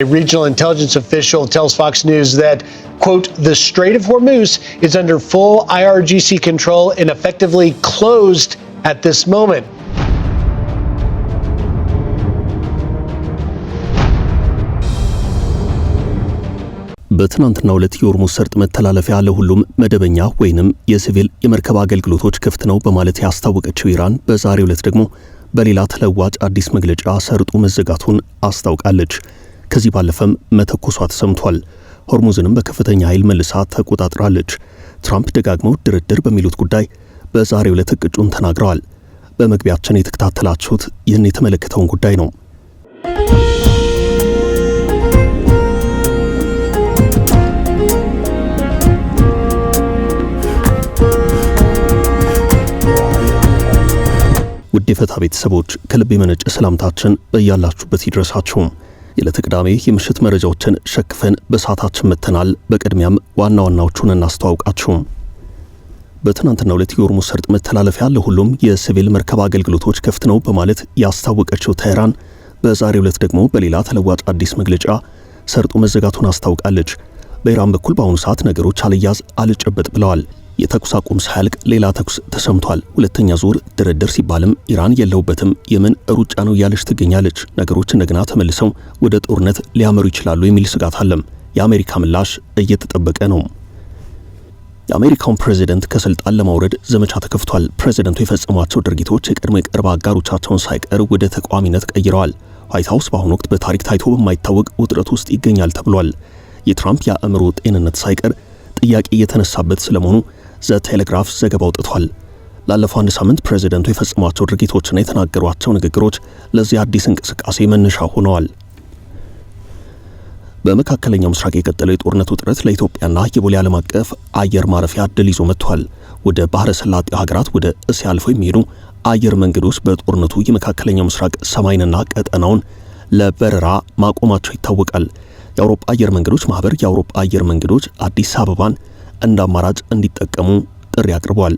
A regional intelligence official tells Fox News that, quote, the Strait of Hormuz is under full IRGC control and effectively closed at this moment. በትናንትናው ዕለት የሆርሙዝ ሰርጥ መተላለፊያ ለሁሉም መደበኛ ወይንም የሲቪል የመርከብ አገልግሎቶች ክፍት ነው በማለት ያስታወቀችው ኢራን በዛሬው ዕለት ደግሞ በሌላ ተለዋጭ አዲስ መግለጫ ሰርጡ መዘጋቱን አስታውቃለች። ከዚህ ባለፈም መተኮሷ ተሰምቷል። ሆርሙዝንም በከፍተኛ ኃይል መልሳ ተቆጣጥራለች። ትራምፕ ደጋግመው ድርድር በሚሉት ጉዳይ በዛሬው ዕለት እቅጩን ተናግረዋል። በመግቢያችን የተከታተላችሁት ይህን የተመለከተውን ጉዳይ ነው። ውድ የፈታ ቤተሰቦች ከልብ የመነጨ ሰላምታችን በያላችሁበት ይድረሳችሁ። የዕለተ ቅዳሜ የምሽት መረጃዎችን ሸክፈን በሰዓታችን መተናል። በቅድሚያም ዋና ዋናዎቹን እናስተዋውቃችሁ። በትናንትናው ዕለት የሆርሙዝ ሰርጥ መተላለፊያ ለሁሉም የሲቪል መርከብ አገልግሎቶች ክፍት ነው በማለት ያስታወቀችው ቴህራን በዛሬው ዕለት ደግሞ በሌላ ተለዋጭ አዲስ መግለጫ ሰርጡ መዘጋቱን አስታውቃለች። በኢራን በኩል በአሁኑ ሰዓት ነገሮች አልያዝ አልጨበጥ ብለዋል። የተኩስ አቁም ሳያልቅ ሌላ ተኩስ ተሰምቷል። ሁለተኛ ዙር ድርድር ሲባልም ኢራን የለውበትም የምን ሩጫ ነው እያለች ትገኛለች። ነገሮች እንደገና ተመልሰው ወደ ጦርነት ሊያመሩ ይችላሉ የሚል ስጋት አለም። የአሜሪካ ምላሽ እየተጠበቀ ነው። የአሜሪካውን ፕሬዚደንት ከስልጣን ለማውረድ ዘመቻ ተከፍቷል። ፕሬዚደንቱ የፈጸሟቸው ድርጊቶች የቀድሞ የቅርብ አጋሮቻቸውን ሳይቀር ወደ ተቃዋሚነት ቀይረዋል። ዋይት ሀውስ በአሁኑ ወቅት በታሪክ ታይቶ በማይታወቅ ውጥረት ውስጥ ይገኛል ተብሏል። የትራምፕ የአእምሮ ጤንነት ሳይቀር ጥያቄ እየተነሳበት ስለመሆኑ ዘ ቴሌግራፍ ዘገባ አውጥቷል። ላለፈው አንድ ሳምንት ፕሬዚደንቱ የፈጸሟቸው ድርጊቶችና የተናገሯቸው ንግግሮች ለዚህ አዲስ እንቅስቃሴ መነሻ ሆነዋል። በመካከለኛው ምስራቅ የቀጠለው የጦርነት ውጥረት ለኢትዮጵያና የቦሌ ዓለም አቀፍ አየር ማረፊያ እድል ይዞ መጥቷል። ወደ ባህረ ሰላጤው ሀገራት ወደ እስያ አልፈው የሚሄዱ አየር መንገዶች በጦርነቱ የመካከለኛው ምስራቅ ሰማይንና ቀጠናውን ለበረራ ማቆማቸው ይታወቃል። የአውሮፓ አየር መንገዶች ማህበር የአውሮፓ አየር መንገዶች አዲስ አበባን እንደ አማራጭ እንዲጠቀሙ ጥሪ አቅርቧል።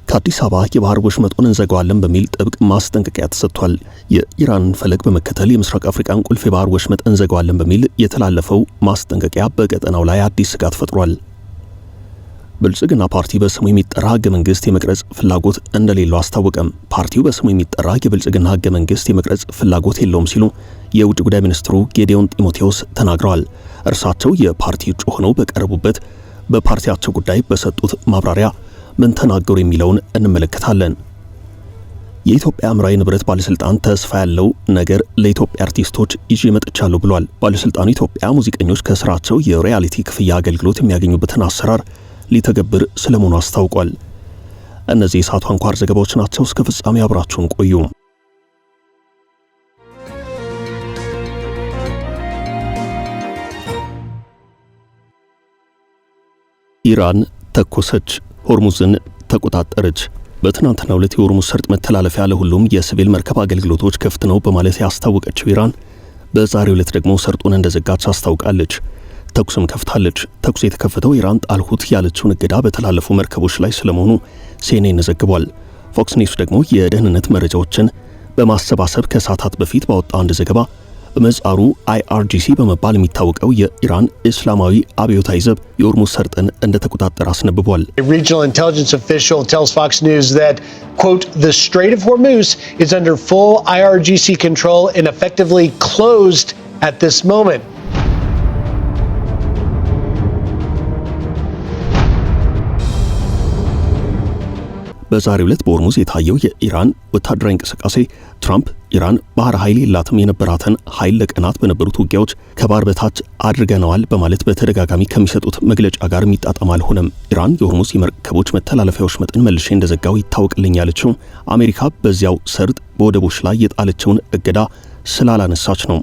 ከአዲስ አበባ የባህር ወሽመጡን እንዘጋዋለን በሚል ጥብቅ ማስጠንቀቂያ ተሰጥቷል። የኢራንን ፈለግ በመከተል የምስራቅ አፍሪካን ቁልፍ የባህር ወሽመጥ እንዘጋዋለን በሚል የተላለፈው ማስጠንቀቂያ በቀጠናው ላይ አዲስ ስጋት ፈጥሯል። ብልጽግና ፓርቲ በስሙ የሚጠራ ህገ መንግስት የመቅረጽ ፍላጎት እንደሌለው አስታወቀም። ፓርቲው በስሙ የሚጠራ የብልጽግና ህገ መንግስት የመቅረጽ ፍላጎት የለውም ሲሉ የውጭ ጉዳይ ሚኒስትሩ ጌዲዮን ጢሞቴዎስ ተናግረዋል። እርሳቸው የፓርቲ እጩ ሆነው በቀረቡበት በፓርቲያቸው ጉዳይ በሰጡት ማብራሪያ ምን ተናገሩ የሚለውን እንመለከታለን። የኢትዮጵያ አእምሯዊ ንብረት ባለስልጣን ተስፋ ያለው ነገር ለኢትዮጵያ አርቲስቶች ይዤ መጥቻለሁ ብሏል። ባለስልጣኑ ኢትዮጵያ ሙዚቀኞች ከስራቸው የሮያሊቲ ክፍያ አገልግሎት የሚያገኙበትን አሰራር ሊተገብር ስለመሆኑ አስታውቋል። እነዚህ የሰዓቱ አንኳር ዘገባዎች ናቸው። እስከ ፍጻሜ አብራችሁን ቆዩ። ኢራን ተኮሰች፣ ሆርሙዝን ተቆጣጠረች። በትናንትናው ዕለት የሆርሙዝ ሰርጥ መተላለፊያ ለሁሉም የሲቪል መርከብ አገልግሎቶች ክፍት ነው በማለት ያስታወቀችው ኢራን በዛሬው ዕለት ደግሞ ሰርጡን እንደዘጋች አስታውቃለች። ተኩስም ከፍታለች። ተኩስ የተከፈተው ኢራን ጣልሁት ያለችውን እገዳ በተላለፉ መርከቦች ላይ ስለመሆኑ ሲኤንኤን ዘግቧል። ፎክስ ኒውስ ደግሞ የደህንነት መረጃዎችን በማሰባሰብ ከሰዓታት በፊት ባወጣው አንድ ዘገባ በመጻሩ IRGC በመባል የሚታወቀው የኢራን እስላማዊ አብዮታዊ ዘብ የሆርሙዝ ሰርጥን እንደተቆጣጠረ አስነብቧል። A regional intelligence official tells Fox News that, quote, the Strait of Hormuz is under full IRGC control and effectively closed at this moment. በዛሬው ዕለት በሆርሙዝ የታየው የኢራን ወታደራዊ እንቅስቃሴ ትራምፕ ኢራን ባህር ኃይል የላትም የነበራትን ኃይል ለቀናት በነበሩት ውጊያዎች ከባህር በታች አድርገነዋል በማለት በተደጋጋሚ ከሚሰጡት መግለጫ ጋር የሚጣጣም አልሆነም። ኢራን የሆርሙዝ የመርከቦች መተላለፊያዎች መጠን መልሼ እንደዘጋው ይታወቅልኝ ያለችው አሜሪካ በዚያው ሰርጥ በወደቦች ላይ የጣለችውን እገዳ ስላላነሳች ነው።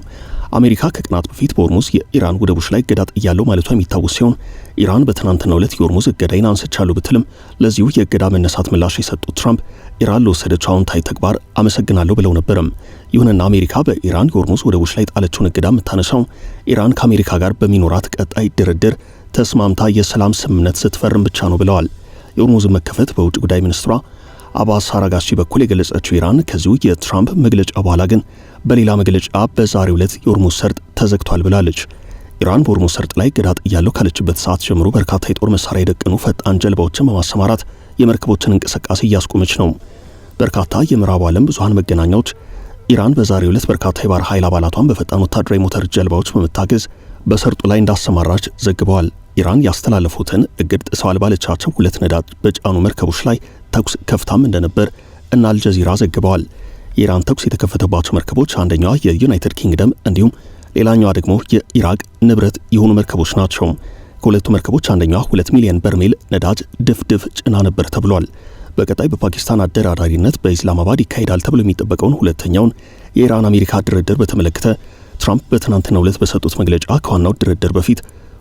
አሜሪካ ከቀናት በፊት በሆርሙዝ የኢራን ወደቦች ላይ እገዳ ጥያለሁ ማለቷ የሚታወስ ሲሆን ኢራን በትናንትናው ዕለት የሆርሙዝ እገዳን አንስቻለሁ ብትልም ለዚሁ የእገዳ መነሳት ምላሽ የሰጡት ትራምፕ ኢራን ለወሰደችው አዎንታዊ ተግባር አመሰግናለሁ ብለው ነበርም። ይሁንና አሜሪካ በኢራን የሆርሙዝ ወደቦች ላይ ጣለችውን እገዳ የምታነሳው ኢራን ከአሜሪካ ጋር በሚኖራት ቀጣይ ድርድር ተስማምታ የሰላም ስምምነት ስትፈርም ብቻ ነው ብለዋል። የሆርሙዝ መከፈት በውጭ ጉዳይ ሚኒስትሯ አባስ አራጋቺ በኩል የገለጸችው ኢራን ከዚሁ የትራምፕ መግለጫ በኋላ ግን በሌላ መግለጫ በዛሬው ዕለት የሆርሙዝ ሰርጥ ተዘግቷል ብላለች። ኢራን በሆርሙዝ ሰርጥ ላይ ገዳጥ ያለው ካለችበት ሰዓት ጀምሮ በርካታ የጦር መሳሪያ የደቀኑ ፈጣን ጀልባዎችን በማሰማራት የመርከቦችን እንቅስቃሴ እያስቆመች ነው። በርካታ የምዕራቡ ዓለም ብዙሃን መገናኛዎች ኢራን በዛሬው ዕለት በርካታ የባህር ኃይል አባላቷን በፈጣን ወታደራዊ ሞተር ጀልባዎች በመታገዝ በሰርጡ ላይ እንዳሰማራች ዘግበዋል። ኢራን ያስተላለፉትን እግድ ጥሰዋል ባለቻቸው 2 ነዳጅ በጫኑ መርከቦች ላይ ተኩስ ከፍታም እንደነበር እና አልጀዚራ ዘግበዋል። የኢራን ተኩስ የተከፈተባቸው መርከቦች አንደኛዋ የዩናይትድ ኪንግደም እንዲሁም ሌላኛዋ ደግሞ የኢራቅ ንብረት የሆኑ መርከቦች ናቸው። ከሁለቱ መርከቦች አንደኛዋ 2 ሚሊዮን በርሜል ነዳጅ ድፍድፍ ጭና ነበር ተብሏል። በቀጣይ በፓኪስታን አደራዳሪነት በኢስላማባድ ይካሄዳል ተብሎ የሚጠበቀውን ሁለተኛውን የኢራን አሜሪካ ድርድር በተመለከተ ትራምፕ በትናንትናው ዕለት በሰጡት መግለጫ ከዋናው ድርድር በፊት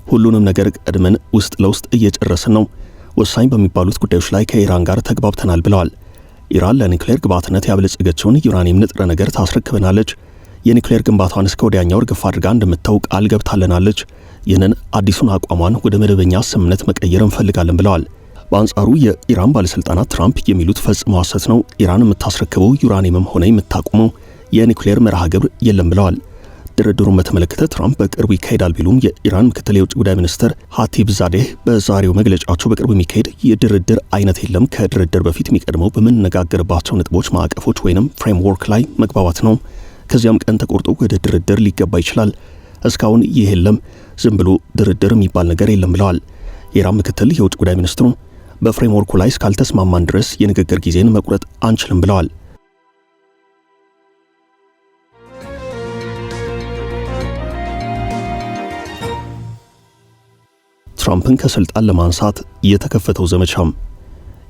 ሁሉንም ነገር ቀድመን ውስጥ ለውስጥ እየጨረስን ነው፣ ወሳኝ በሚባሉት ጉዳዮች ላይ ከኢራን ጋር ተግባብተናል ብለዋል። ኢራን ለኒውክሌር ግብዓትነት ያበለጸገችውን ዩራኒየም ንጥረ ነገር ታስረክበናለች፣ የኒውክሌር ግንባታዋን እስከ ወዲያኛው እርግፍ አድርጋ እንደምታውቅ ቃል ገብታለናለች፣ ይህንን አዲሱን አቋሟን ወደ መደበኛ ስምምነት መቀየር እንፈልጋለን ብለዋል። በአንጻሩ የኢራን ባለስልጣናት ትራምፕ የሚሉት ፈጽሞ ሐሰት ነው፣ ኢራን የምታስረክበው ዩራኒየምም ሆነ የምታቆመው የኒውክሌር መርሃ ግብር የለም ብለዋል። ድርድሩን በተመለከተ ትራምፕ በቅርቡ ይካሄዳል ቢሉም የኢራን ምክትል የውጭ ጉዳይ ሚኒስትር ሀቲብ ዛዴህ በዛሬው መግለጫቸው በቅርቡ የሚካሄድ የድርድር አይነት የለም፣ ከድርድር በፊት የሚቀድመው በምንነጋገርባቸው ነጥቦች ማዕቀፎች ወይንም ፍሬምወርክ ላይ መግባባት ነው፣ ከዚያም ቀን ተቆርጦ ወደ ድርድር ሊገባ ይችላል፣ እስካሁን ይህ የለም፣ ዝም ብሎ ድርድር የሚባል ነገር የለም ብለዋል። የኢራን ምክትል የውጭ ጉዳይ ሚኒስትሩ በፍሬምወርኩ ላይ እስካልተስማማን ድረስ የንግግር ጊዜን መቁረጥ አንችልም ብለዋል። ትራምፕን ከስልጣን ለማንሳት የተከፈተው ዘመቻም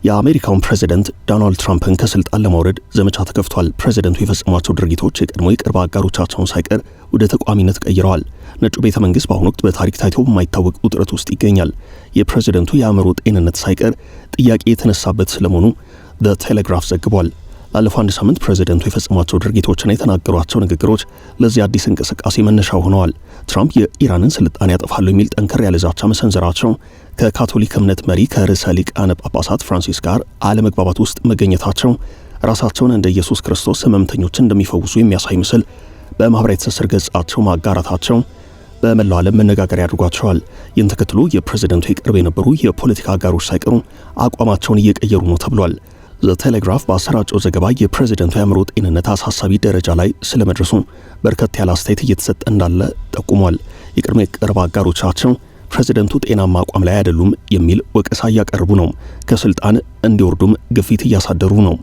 የአሜሪካውን ፕሬዝዳንት ዶናልድ ትራምፕን ከስልጣን ለማውረድ ዘመቻ ተከፍቷል። ፕሬዝዳንቱ የፈጸሟቸው ድርጊቶች የቀድሞ የቅርብ አጋሮቻቸውን ሳይቀር ወደ ተቋሚነት ቀይረዋል። ነጩ ቤተ መንግስት በአሁኑ ወቅት በታሪክ ታይቶ በማይታወቅ ውጥረት ውስጥ ይገኛል። የፕሬዝዳንቱ የአእምሮ ጤንነት ሳይቀር ጥያቄ የተነሳበት ስለመሆኑ ዘ ቴሌግራፍ ዘግቧል። ላለፈው አንድ ሳምንት ፕሬዝዳንቱ የፈጸሟቸው ድርጊቶችና የተናገሯቸው ንግግሮች ለዚህ አዲስ እንቅስቃሴ መነሻ ሆነዋል። ትራምፕ የኢራንን ስልጣኔ ያጠፋሉ የሚል ጠንከር ያለ ዛቻ መሰንዘራቸው ከካቶሊክ እምነት መሪ ከርዕሰ ሊቃነ ጳጳሳት ፍራንሲስ ጋር አለመግባባት ውስጥ መገኘታቸው ራሳቸውን እንደ ኢየሱስ ክርስቶስ ሕመምተኞችን እንደሚፈውሱ የሚያሳይ ምስል በማህበራዊ ትስስር ገጻቸው ማጋራታቸው በመላው ዓለም መነጋገሪያ አድርጓቸዋል። ይህን ተከትሎ የፕሬዝዳንቱ የቅርብ የነበሩ የፖለቲካ አጋሮች ሳይቀሩ አቋማቸውን እየቀየሩ ነው ተብሏል። ዘ ቴሌግራፍ በአሰራጨው ዘገባ የፕሬዝዳንቱ የአእምሮ ጤንነት አሳሳቢ ደረጃ ላይ ስለመድረሱ በርከት ያለ አስተያየት እየተሰጠ እንዳለ ጠቁሟል። የቅርብ አጋሮቻቸው ፕሬዝዳንቱ ጤናማ አቋም ላይ አይደሉም የሚል ወቀሳ እያቀረቡ ነው። ከስልጣን እንዲወርዱም ግፊት እያሳደሩ ነው።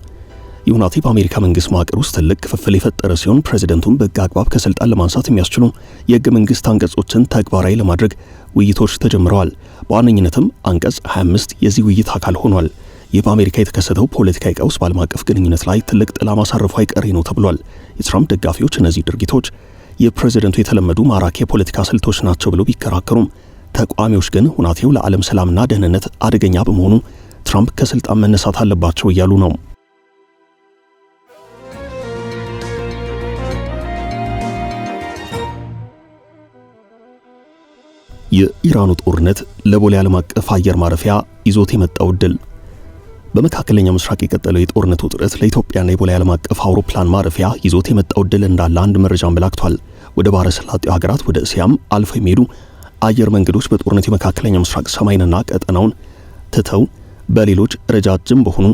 ይሁናቲ በአሜሪካ መንግስት መዋቅር ውስጥ ትልቅ ክፍፍል የፈጠረ ሲሆን ፕሬዝዳንቱን በሕግ አግባብ ከስልጣን ለማንሳት የሚያስችሉ የሕገ መንግስት አንቀጾችን ተግባራዊ ለማድረግ ውይይቶች ተጀምረዋል። በዋነኝነትም አንቀጽ 25 የዚህ ውይይት አካል ሆኗል። ይህ በአሜሪካ የተከሰተው ፖለቲካዊ ቀውስ በዓለም አቀፍ ግንኙነት ላይ ትልቅ ጥላ ማሳረፉ አይቀሬ ነው ተብሏል። የትራምፕ ደጋፊዎች እነዚህ ድርጊቶች የፕሬዝዳንቱ የተለመዱ ማራኪ የፖለቲካ ስልቶች ናቸው ብለው ቢከራከሩም ተቃዋሚዎች ግን ሁናቴው ለዓለም ሰላምና ደህንነት አደገኛ በመሆኑ ትራምፕ ከስልጣን መነሳት አለባቸው እያሉ ነው። የኢራኑ ጦርነት ለቦሌ ዓለም አቀፍ አየር ማረፊያ ይዞት የመጣው ድል በመካከለኛው ምስራቅ የቀጠለው የጦርነት ውጥረት ለኢትዮጵያና የቦሌ ዓለም አቀፍ አውሮፕላን ማረፊያ ይዞት የመጣው ድል እንዳለ አንድ መረጃ አመላክቷል። ወደ ባህረ ሰላጤው ሀገራት ወደ እስያም አልፈው የሚሄዱ አየር መንገዶች በጦርነቱ የመካከለኛው ምስራቅ ሰማይንና ቀጠናውን ትተው በሌሎች ረጃጅም በሆኑ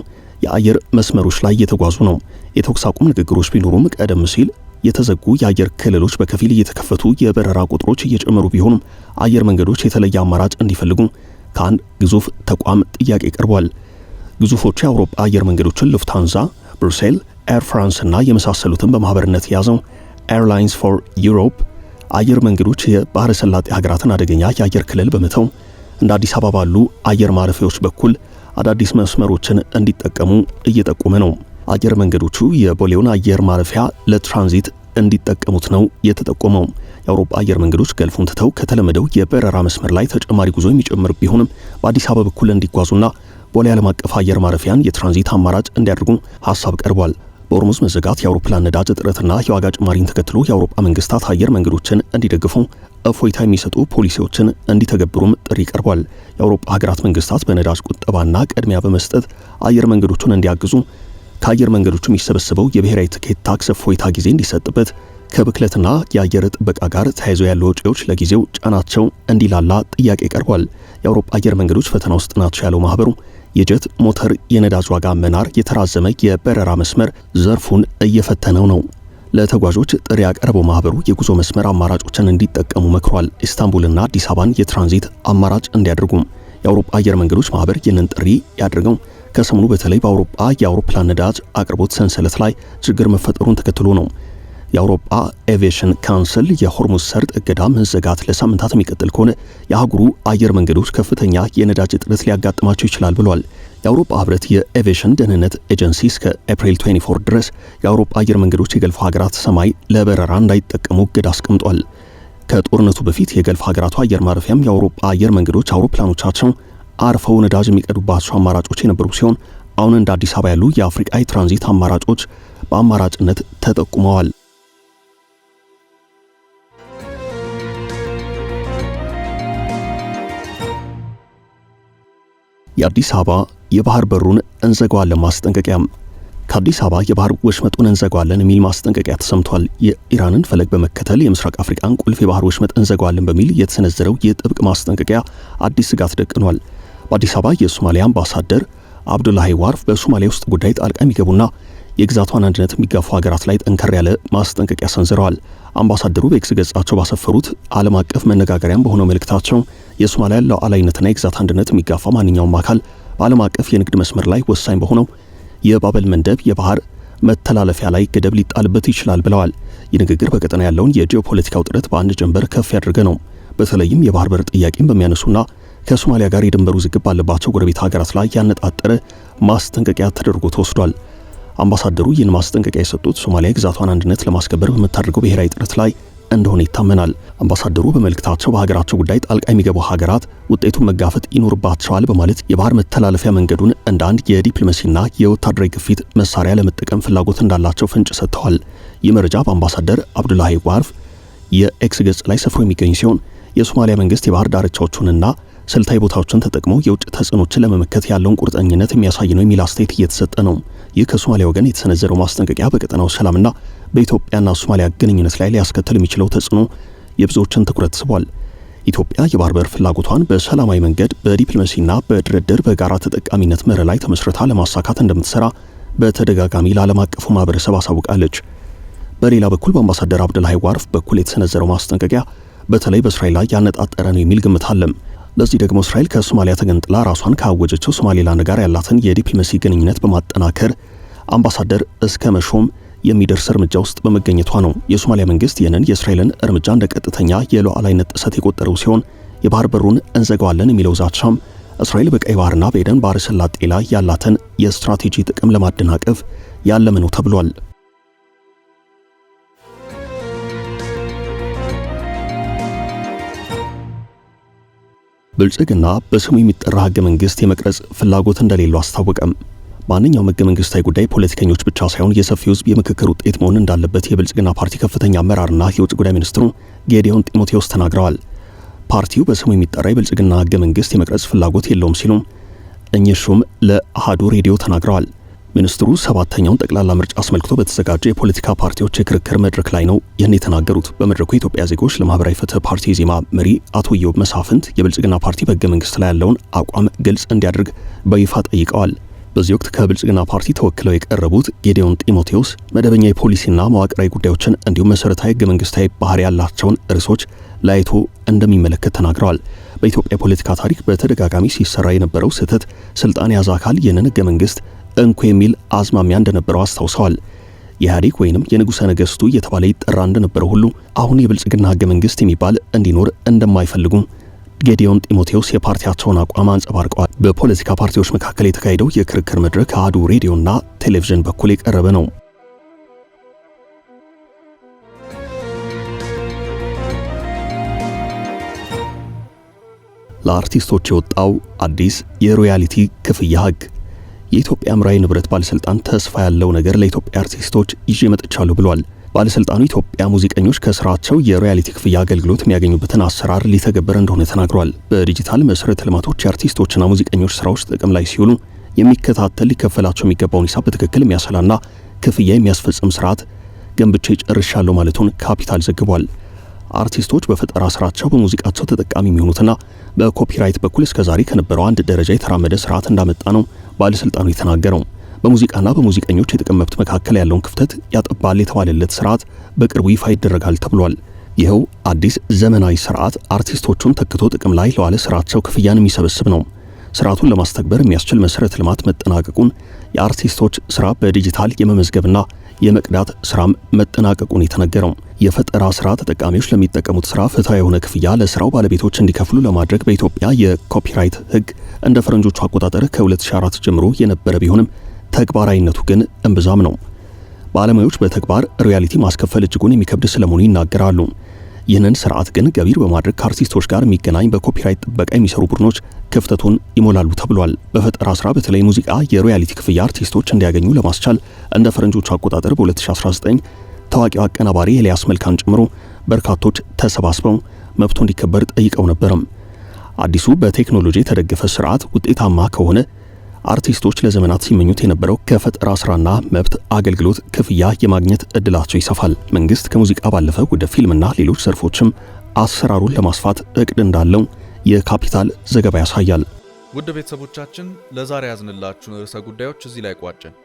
የአየር መስመሮች ላይ እየተጓዙ ነው። የተኩስ አቁም ንግግሮች ቢኖሩም ቀደም ሲል የተዘጉ የአየር ክልሎች በከፊል እየተከፈቱ የበረራ ቁጥሮች እየጨመሩ ቢሆኑም አየር መንገዶች የተለየ አማራጭ እንዲፈልጉ ከአንድ ግዙፍ ተቋም ጥያቄ ቀርቧል። ግዙፎቹ የአውሮፓ አየር መንገዶችን ሉፍታንዛ፣ ብሩሴል፣ ኤር ፍራንስ እና የመሳሰሉትን በማህበርነት የያዘው ኤርላይንስ ፎር ዩሮፕ አየር መንገዶች የባህረ ሰላጤ ሀገራትን አደገኛ የአየር ክልል በመተው እንደ አዲስ አበባ ባሉ አየር ማረፊያዎች በኩል አዳዲስ መስመሮችን እንዲጠቀሙ እየጠቆመ ነው። አየር መንገዶቹ የቦሌውን አየር ማረፊያ ለትራንዚት እንዲጠቀሙት ነው የተጠቆመው። የአውሮፓ አየር መንገዶች ገልፉን ትተው ከተለመደው የበረራ መስመር ላይ ተጨማሪ ጉዞ የሚጨምር ቢሆንም በአዲስ አበባ በኩል እንዲጓዙና ቦሌ ዓለም አቀፍ አየር ማረፊያን የትራንዚት አማራጭ እንዲያደርጉ ሐሳብ ቀርቧል። በሆርሙዝ መዘጋት የአውሮፕላን ነዳጅ እጥረትና የዋጋ ጭማሪን ተከትሎ የአውሮፓ መንግስታት አየር መንገዶችን እንዲደግፉ እፎይታ የሚሰጡ ፖሊሲዎችን እንዲተገብሩም ጥሪ ቀርቧል። የአውሮፓ ሀገራት መንግስታት በነዳጅ ቁጠባና ቅድሚያ በመስጠት አየር መንገዶቹን እንዲያግዙ ከአየር መንገዶቹ የሚሰበሰበው የብሔራዊ ትኬት ታክስ እፎይታ ጊዜ እንዲሰጥበት፣ ከብክለትና የአየር ጥበቃ ጋር ተያይዘው ያሉ ወጪዎች ለጊዜው ጫናቸው እንዲላላ ጥያቄ ቀርቧል። የአውሮፓ አየር መንገዶች ፈተና ውስጥ ናቸው ያለው ማህበሩ የጀት ሞተር የነዳጅ ዋጋ መናር የተራዘመ የበረራ መስመር ዘርፉን እየፈተነው ነው። ለተጓዦች ጥሪ ያቀረበው ማህበሩ የጉዞ መስመር አማራጮችን እንዲጠቀሙ መክሯል። ኢስታንቡልና አዲስ አበባን የትራንዚት አማራጭ እንዲያደርጉም የአውሮፓ አየር መንገዶች ማህበር ይህንን ጥሪ ያደረገው ከሰሞኑ በተለይ በአውሮፓ የአውሮፕላን ነዳጅ አቅርቦት ሰንሰለት ላይ ችግር መፈጠሩን ተከትሎ ነው። የአውሮፓ ኤቪዬሽን ካውንስል የሆርሙዝ ሰርጥ እገዳ መዘጋት ለሳምንታት የሚቀጥል ከሆነ የአህጉሩ አየር መንገዶች ከፍተኛ የነዳጅ እጥረት ሊያጋጥማቸው ይችላል ብሏል። የአውሮፓ ህብረት የኤቪዬሽን ደህንነት ኤጀንሲ እስከ ኤፕሪል 24 ድረስ የአውሮፓ አየር መንገዶች የገልፍ ሀገራት ሰማይ ለበረራ እንዳይጠቀሙ እገዳ አስቀምጧል። ከጦርነቱ በፊት የገልፍ ሀገራቱ አየር ማረፊያም የአውሮፓ አየር መንገዶች አውሮፕላኖቻቸው አርፈው ነዳጅ የሚቀዱባቸው አማራጮች የነበሩ ሲሆን አሁን እንደ አዲስ አበባ ያሉ የአፍሪካ የትራንዚት አማራጮች በአማራጭነት ተጠቁመዋል። የአዲስ አበባ የባህር በሩን እንዘጋዋለን ማስጠንቀቂያም። ከአዲስ አበባ የባህር ወሽመጡን እንዘጋዋለን የሚል ማስጠንቀቂያ ተሰምቷል። የኢራንን ፈለግ በመከተል የምስራቅ አፍሪካን ቁልፍ የባህር ወሽመጥ እንዘጋዋለን በሚል የተሰነዘረው የጥብቅ ማስጠንቀቂያ አዲስ ስጋት ደቅኗል። በአዲስ አበባ የሶማሊያ አምባሳደር አብዱላሂ ዋርፍ በሶማሊያ ውስጥ ጉዳይ ጣልቃ የሚገቡና የግዛቷን አንድነት የሚጋፉ ሀገራት ላይ ጠንከር ያለ ማስጠንቀቂያ ሰንዝረዋል። አምባሳደሩ በኤክስ ገጻቸው ባሰፈሩት ዓለም አቀፍ መነጋገሪያም በሆነው መልእክታቸው የሶማሊያ ሉዓላዊነትና የግዛት አንድነት የሚጋፋ ማንኛውም አካል በዓለም አቀፍ የንግድ መስመር ላይ ወሳኝ በሆነው የባበል መንደብ የባህር መተላለፊያ ላይ ገደብ ሊጣልበት ይችላል ብለዋል። ይህ ንግግር በቀጠና ያለውን የጂኦፖለቲካ ውጥረት በአንድ ጀንበር ከፍ ያደረገ ነው። በተለይም የባህር በር ጥያቄን በሚያነሱና ከሶማሊያ ጋር የድንበር ውዝግብ ባለባቸው ጎረቤት ሀገራት ላይ ያነጣጠረ ማስጠንቀቂያ ተደርጎ ተወስዷል። አምባሳደሩ ይህን ማስጠንቀቂያ የሰጡት ሶማሊያ ግዛቷን አንድነት ለማስከበር በምታደርገው ብሔራዊ ጥረት ላይ እንደሆነ ይታመናል። አምባሳደሩ በመልእክታቸው በሀገራቸው ጉዳይ ጣልቃ የሚገቡ ሀገራት ውጤቱን መጋፈጥ ይኖርባቸዋል በማለት የባህር መተላለፊያ መንገዱን እንደ አንድ የዲፕሎማሲና የወታደራዊ ግፊት መሳሪያ ለመጠቀም ፍላጎት እንዳላቸው ፍንጭ ሰጥተዋል። ይህ መረጃ በአምባሳደር አብዱላሂ ዋርፍ የኤክስ ገጽ ላይ ሰፍሮ የሚገኝ ሲሆን የሶማሊያ መንግስት የባህር ዳርቻዎቹንና ስልታዊ ቦታዎችን ተጠቅሞ የውጭ ተጽዕኖችን ለመመከት ያለውን ቁርጠኝነት የሚያሳይ ነው የሚል አስተያየት እየተሰጠ ነው። ይህ ከሶማሊያ ወገን የተሰነዘረው ማስጠንቀቂያ በቀጠናው ሰላምና በኢትዮጵያና ሶማሊያ ግንኙነት ላይ ሊያስከትል የሚችለው ተጽዕኖ የብዙዎችን ትኩረት ስቧል። ኢትዮጵያ የባህር በር ፍላጎቷን በሰላማዊ መንገድ በዲፕሎማሲና በድርድር በጋራ ተጠቃሚነት መርህ ላይ ተመስርታ ለማሳካት እንደምትሰራ በተደጋጋሚ ለዓለም አቀፉ ማህበረሰብ አሳውቃለች። በሌላ በኩል በአምባሳደር አብዱላሂ ዋርፍ በኩል የተሰነዘረው ማስጠንቀቂያ በተለይ በእስራኤል ላይ ያነጣጠረ ነው የሚል ግምት አለም። ለዚህ ደግሞ እስራኤል ከሶማሊያ ተገንጥላ ራሷን ካወጀችው ሶማሌላንድ ጋር ያላትን የዲፕሎማሲ ግንኙነት በማጠናከር አምባሳደር እስከ መሾም የሚደርስ እርምጃ ውስጥ በመገኘቷ ነው። የሶማሊያ መንግስት ይህንን የእስራኤልን እርምጃ እንደ ቀጥተኛ የሉዓላዊነት ጥሰት የቆጠረው ሲሆን የባህር በሩን እንዘጋዋለን የሚለው ዛቻም እስራኤል በቀይ ባህርና በኤደን ባህረ ሰላጤ ላይ ያላትን የስትራቴጂ ጥቅም ለማደናቀፍ ያለመ ነው ተብሏል። ብልጽግና በስሙ የሚጠራ ህገ መንግስት የመቅረጽ ፍላጎት እንደሌለው አስታወቀም። ማንኛውም ህገ መንግስታዊ ጉዳይ ፖለቲከኞች ብቻ ሳይሆን የሰፊው ህዝብ የምክክር ውጤት መሆን እንዳለበት የብልጽግና ፓርቲ ከፍተኛ አመራርና የውጭ ጉዳይ ሚኒስትሩ ጌዲዮን ጢሞቴዎስ ተናግረዋል። ፓርቲው በስሙ የሚጠራ የብልጽግና ህገ መንግስት የመቅረጽ ፍላጎት የለውም ሲሉም እኚህ ሹም ለአሃዱ ሬዲዮ ተናግረዋል። ሚኒስትሩ ሰባተኛውን ጠቅላላ ምርጫ አስመልክቶ በተዘጋጀ የፖለቲካ ፓርቲዎች የክርክር መድረክ ላይ ነው ይህን የተናገሩት። በመድረኩ የኢትዮጵያ ዜጎች ለማህበራዊ ፍትህ ፓርቲ ዜማ መሪ አቶ ኢዮብ መሳፍንት የብልጽግና ፓርቲ በህገ መንግስት ላይ ያለውን አቋም ግልጽ እንዲያደርግ በይፋ ጠይቀዋል። በዚህ ወቅት ከብልጽግና ፓርቲ ተወክለው የቀረቡት ጌዲዮን ጢሞቴዎስ መደበኛ የፖሊሲና መዋቅራዊ ጉዳዮችን እንዲሁም መሰረታዊ ህገ መንግስታዊ ባህሪ ያላቸውን ርዕሶች ላይቶ እንደሚመለከት ተናግረዋል። በኢትዮጵያ ፖለቲካ ታሪክ በተደጋጋሚ ሲሰራ የነበረው ስህተት ስልጣን የያዘ አካል ይህንን ህገ መንግስት እንኩ የሚል አዝማሚያ እንደነበረው አስታውሰዋል። የኢህአዴግ ወይንም የንጉሠ ነገሥቱ እየተባለ ይጠራ እንደነበረው ሁሉ አሁን የብልጽግና ህገ መንግስት የሚባል እንዲኖር እንደማይፈልጉ ጌዲዮን ጢሞቴዎስ የፓርቲያቸውን አቋም አንጸባርቀዋል። በፖለቲካ ፓርቲዎች መካከል የተካሄደው የክርክር መድረክ አሃዱ ሬዲዮና ቴሌቪዥን በኩል የቀረበ ነው። ለአርቲስቶች የወጣው አዲስ የሮያሊቲ ክፍያ ህግ። የኢትዮጵያ አእምሯዊ ንብረት ባለስልጣን ተስፋ ያለው ነገር ለኢትዮጵያ አርቲስቶች ይዤ መጥቻለሁ ብሏል። ባለስልጣኑ ኢትዮጵያ ሙዚቀኞች ከስራቸው የሮያሊቲ ክፍያ አገልግሎት የሚያገኙበትን አሰራር ሊተገበር እንደሆነ ተናግሯል። በዲጂታል መሰረተ ልማቶች የአርቲስቶችና ሙዚቀኞች ስራዎች ጥቅም ላይ ሲውሉ የሚከታተል ሊከፈላቸው የሚገባውን ሂሳብ በትክክል የሚያሰላና ክፍያ የሚያስፈጽም ስርዓት ገንብቼ ጨርሻለሁ ማለቱን ካፒታል ዘግቧል። አርቲስቶች በፈጠራ ስራቸው በሙዚቃቸው ተጠቃሚ የሚሆኑትና በኮፒራይት በኩል እስከዛሬ ከነበረው አንድ ደረጃ የተራመደ ስርዓት እንዳመጣ ነው ባለስልጣኑ የተናገረው። በሙዚቃና በሙዚቀኞች የጥቅም መብት መካከል ያለውን ክፍተት ያጠባል የተባለለት ስርዓት በቅርቡ ይፋ ይደረጋል ተብሏል። ይኸው አዲስ ዘመናዊ ስርዓት አርቲስቶቹን ተክቶ ጥቅም ላይ ለዋለ ስራቸው ክፍያን የሚሰበስብ ነው። ስርዓቱን ለማስተግበር የሚያስችል መሰረተ ልማት መጠናቀቁን፣ የአርቲስቶች ስራ በዲጂታል የመመዝገብና የመቅዳት ስራም መጠናቀቁን የተነገረው የፈጠራ ስራ ተጠቃሚዎች ለሚጠቀሙት ስራ ፍትሃዊ የሆነ ክፍያ ለስራው ባለቤቶች እንዲከፍሉ ለማድረግ በኢትዮጵያ የኮፒራይት ሕግ እንደ ፈረንጆቹ አቆጣጠር ከ2004 ጀምሮ የነበረ ቢሆንም ተግባራዊነቱ ግን እምብዛም ነው። ባለሙያዎች በተግባር ሮያሊቲ ማስከፈል እጅጉን የሚከብድ ስለመሆኑ ይናገራሉ። ይህንን ስርዓት ግን ገቢር በማድረግ ከአርቲስቶች ጋር የሚገናኝ በኮፒራይት ጥበቃ የሚሰሩ ቡድኖች ክፍተቱን ይሞላሉ ተብሏል። በፈጠራ ስራ በተለይ ሙዚቃ የሮያሊቲ ክፍያ አርቲስቶች እንዲያገኙ ለማስቻል እንደ ፈረንጆቹ አቆጣጠር በ2019 ታዋቂው አቀናባሪ ኤልያስ መልካን ጨምሮ በርካቶች ተሰባስበው መብቱ እንዲከበር ጠይቀው ነበርም። አዲሱ በቴክኖሎጂ የተደገፈ ስርዓት ውጤታማ ከሆነ አርቲስቶች ለዘመናት ሲመኙት የነበረው ከፈጠራ ስራና መብት አገልግሎት ክፍያ የማግኘት እድላቸው ይሰፋል። መንግስት ከሙዚቃ ባለፈ ወደ ፊልምና ሌሎች ዘርፎችም አሰራሩን ለማስፋት እቅድ እንዳለው የካፒታል ዘገባ ያሳያል። ውድ ቤተሰቦቻችን ለዛሬ ያዝንላችሁን ርዕሰ ጉዳዮች እዚህ ላይ ቋጨን።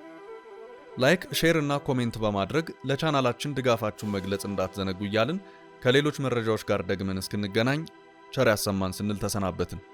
ላይክ፣ ሼር እና ኮሜንት በማድረግ ለቻናላችን ድጋፋችሁን መግለጽ እንዳትዘነጉ እያልን ከሌሎች መረጃዎች ጋር ደግመን እስክንገናኝ ቸር ያሰማን ስንል ተሰናበትን።